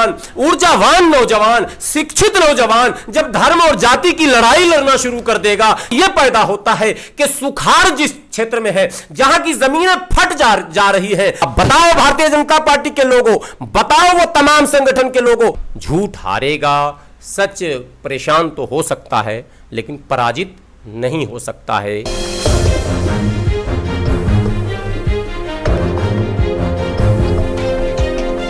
नौजवान, ऊर्जावान नौजवान, शिक्षित नौजवान जब धर्म और जाति की लड़ाई लड़ना शुरू कर देगा, यह पैदा होता है कि सुखाड़ जिस क्षेत्र में है, जहां की जमीनें फट जा रही है। अब बताओ भारतीय जनता पार्टी के लोगों, बताओ वो तमाम संगठन के लोगों, झूठ हारेगा, सच परेशान तो हो सकता है लेकिन पराजित नहीं हो सकता है।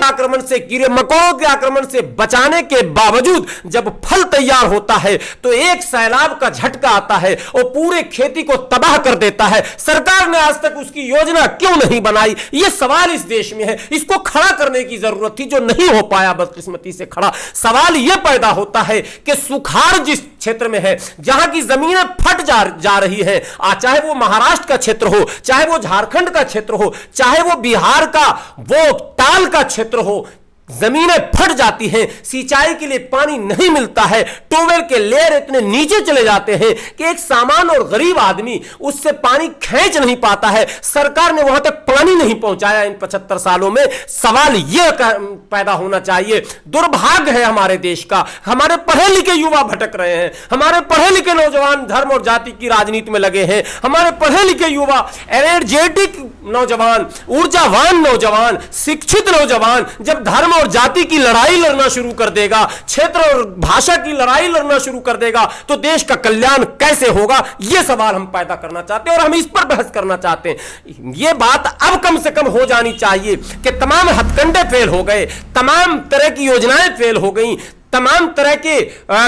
आक्रमण से, कीड़े मकोड़ों के आक्रमण से बचाने के बावजूद जब फल तैयार होता है तो एक सैलाब का झटका आता है और पूरे खेती को तबाह कर देता है। सरकार ने आज तक उसकी योजना क्यों नहीं बनाई, यह सवाल इस देश में है। इसको खड़ा करने की जरूरत थी, जो नहीं हो पाया बदकिस्मती से खड़ा। सवाल यह पैदा होता है कि सुखाड़ जिस क्षेत्र में है, जहां की जमीनें फट जा रही है, चाहे वो महाराष्ट्र का क्षेत्र हो, चाहे वो झारखंड का क्षेत्र हो, चाहे वो बिहार का वो ताल का क्षेत्र हो, जमीनें फट जाती हैं, सिंचाई के लिए पानी नहीं मिलता है, ट्यूबवेल के लेयर इतने नीचे चले जाते हैं कि एक सामान्य और गरीब आदमी उससे पानी खींच नहीं पाता है। सरकार ने वहां तक पानी नहीं पहुंचाया इन 75 सालों में। सवाल यह पैदा होना चाहिए, दुर्भाग्य है हमारे देश का, हमारे पढ़े लिखे युवा भटक रहे हैं, हमारे पढ़े लिखे नौजवान धर्म और जाति की राजनीति में लगे हैं, हमारे पढ़े लिखे युवा एनर्जेटिक नौजवान, ऊर्जावान नौजवान, शिक्षित नौजवान जब धर्म और जाति की लड़ाई लड़ना शुरू कर देगा, क्षेत्र और भाषा की लड़ाई लड़ना शुरू कर देगा, तो देश का कल्याण कैसे होगा, यह सवाल हम पैदा करना चाहते हैं और हम इस पर बहस करना चाहते हैं। यह बात अब कम से कम हो जानी चाहिए कि तमाम हथकंडे फेल हो गए, तमाम तरह की योजनाएं फेल हो गई, तमाम तरह के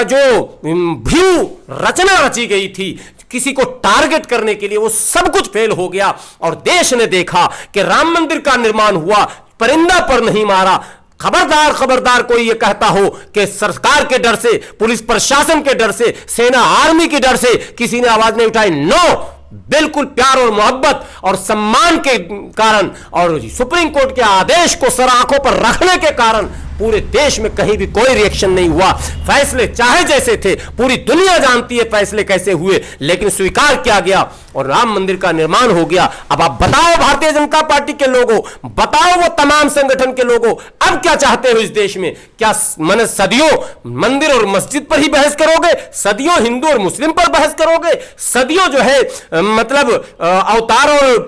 जो व्यू रचना रची गई थी किसी को टारगेट करने के लिए, वो सब कुछ फेल हो गया और देश ने देखा कि राम मंदिर का निर्माण हुआ, परिंदा पर नहीं मारा। खबरदार खबरदार कोई ये कहता हो कि सरकार के डर से, पुलिस प्रशासन के डर से, सेना आर्मी के डर से किसी ने आवाज नहीं उठाई। नो, बिल्कुल प्यार और मोहब्बत और सम्मान के कारण और सुप्रीम कोर्ट के आदेश को सर आंखों पर रखने के कारण पूरे देश में कहीं भी कोई रिएक्शन नहीं हुआ। फैसले चाहे जैसे थे, पूरी दुनिया जानती है फैसले कैसे हुए, लेकिन स्वीकार किया गया और राम मंदिर का निर्माण हो गया। अब आप बताओ भारतीय जनता पार्टी के लोगों, बताओ वो तमाम संगठन के लोगों, अब क्या चाहते हो इस देश में? क्या मैंने सदियों मंदिर और मस्जिद पर ही बहस करोगे? सदियों हिंदू और मुस्लिम पर बहस करोगे? सदियों जो है मतलब अवतार और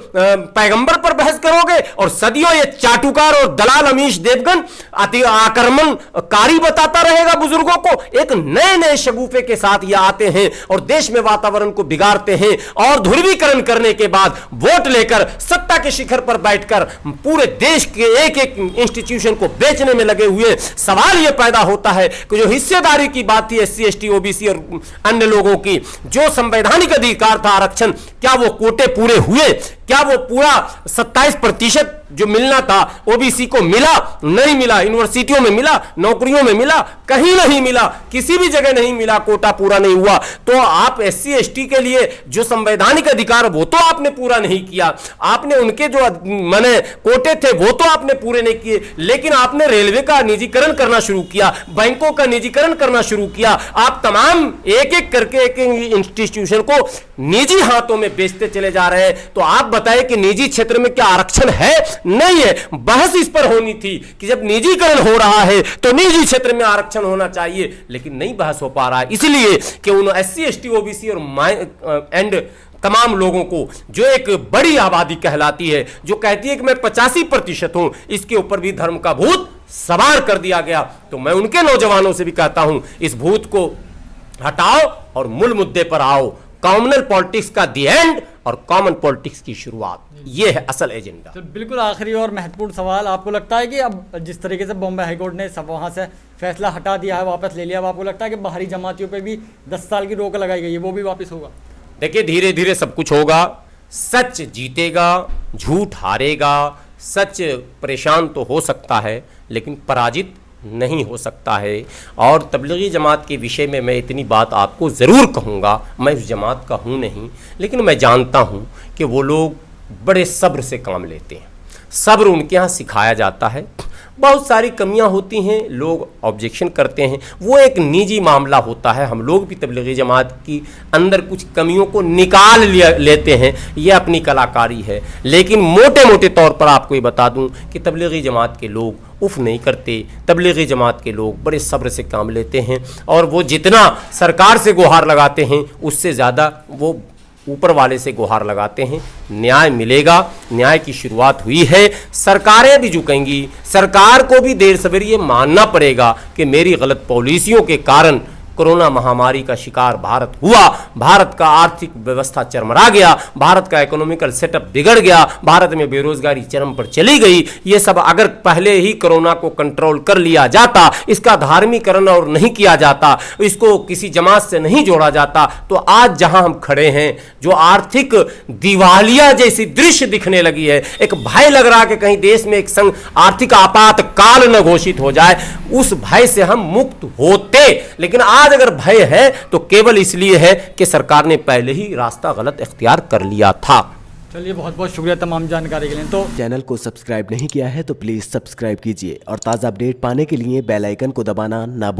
पैगंबर पर बहस करोगे? और सदियों ये चाटुकार और दलाल अमीश देवगन अति आक्रमणकारी बताता रहेगा बुजुर्गों को? एक नए नए शगुफे के साथ ये आते हैं और देश में वातावरण को बिगाड़ते हैं और ध्रुवीकरण करने के बाद वोट लेकर सत्ता के शिखर पर बैठकर पूरे देश के एक एक इंस्टीट्यूशन को बेचने में लगे हुए। सवाल यह पैदा होता है कि जो हिस्सेदारी की बात थी एससी एसटी ओबीसी और अन्य लोगों की, जो संवैधानिक अधिकार था आरक्षण, क्या वो कोटे पूरे हुए? क्या वो पूरा 27% जो मिलना था ओबीसी को मिला? नहीं मिला। यूनिवर्सिटियों में मिला, नौकरियों में मिला, कहीं नहीं मिला, किसी भी जगह नहीं मिला, कोटा पूरा नहीं हुआ। तो आप एससी एसटी के लिए जो संवैधानिक अधिकार वो तो आपने पूरा नहीं किया, आपने उनके जो माने कोटे थे वो तो आपने पूरे नहीं किए, लेकिन आपने रेलवे का निजीकरण करना शुरू किया, बैंकों का निजीकरण करना शुरू किया। आप तमाम एक एक करके एक इंस्टीट्यूशन को निजी हाथों में बेचते चले जा रहे हैं। तो आप बताएं कि निजी क्षेत्र में क्या आरक्षण है? नहीं है। बहस इस पर होनी थी कि जब निजीकरण हो रहा है तो निजी क्षेत्र में आरक्षण होना चाहिए, लेकिन नहीं बहस हो पा रहा है, इसलिए कि उन एससी एसटी ओबीसी और एंड तमाम लोगों को जो एक बड़ी आबादी कहलाती है, जो कहती है कि मैं 85% हूं, इसके ऊपर भी धर्म का भूत सवार कर दिया गया। तो मैं उनके नौजवानों से भी कहता हूं, इस भूत को हटाओ और मूल मुद्दे पर आओ। कॉमनल पॉलिटिक्स का दी एंड और कॉमन पॉलिटिक्स की शुरुआत, यह है असल एजेंडा। तो बिल्कुल आखिरी और महत्वपूर्ण सवाल, आपको लगता है कि अब जिस तरीके से बॉम्बे हाईकोर्ट ने सब वहाँ से फैसला हटा दिया है, वापस ले लिया, अब आपको लगता है कि बाहरी जमातियों पे भी 10 साल की रोक लगाई गई है, वो भी वापस होगा? देखिए, धीरे धीरे सब कुछ होगा। सच जीतेगा, झूठ हारेगा। सच परेशान तो हो सकता है लेकिन पराजित नहीं हो सकता है। और तबलीगी जमात के विषय में मैं इतनी बात आपको ज़रूर कहूँगा, मैं उस जमात का हूँ नहीं, लेकिन मैं जानता हूँ कि वो लोग बड़े सब्र से काम लेते हैं। सब्र उनके यहाँ सिखाया जाता है, बहुत सारी कमियां होती हैं, लोग ऑब्जेक्शन करते हैं, वो एक निजी मामला होता है। हम लोग भी तबलीगी जमात की अंदर कुछ कमियों को निकाल लेते हैं, ये अपनी कलाकारी है। लेकिन मोटे मोटे तौर पर आपको ये बता दूं कि तबलीगी जमात के लोग उफ नहीं करते। तबलीगी जमात के लोग बड़े सब्र से काम लेते हैं और वो जितना सरकार से गुहार लगाते हैं उससे ज़्यादा वो ऊपर वाले से गुहार लगाते हैं। न्याय मिलेगा, न्याय की शुरुआत हुई है, सरकारें भी झुकेंगी। सरकार को भी देर सवेर ये मानना पड़ेगा कि मेरी गलत पॉलिसियों के कारण कोरोना महामारी का शिकार भारत हुआ, भारत का आर्थिक व्यवस्था चरमरा गया, भारत का इकोनॉमिकल सेटअप बिगड़ गया, भारत में बेरोजगारी चरम पर चली गई। ये सब अगर पहले ही कोरोना को कंट्रोल कर लिया जाता, इसका धार्मिकरण और नहीं किया जाता, इसको किसी जमात से नहीं जोड़ा जाता, तो आज जहां हम खड़े हैं जो आर्थिक दिवालिया जैसी दृश्य दिखने लगी है, एक भय लग रहा है कि कहीं देश में एक संग आर्थिक आपातकाल न घोषित हो जाए, उस भय से हम मुक्त होते। लेकिन आज अगर भय है तो केवल इसलिए है कि सरकार ने पहले ही रास्ता गलत इख्तियार कर लिया था। चलिए, बहुत बहुत शुक्रिया तमाम जानकारी के लिए। तो चैनल को सब्सक्राइब नहीं किया है तो प्लीज़ सब्सक्राइब कीजिए और ताज़ा अपडेट पाने के लिए बेल आइकन को दबाना ना भूलें।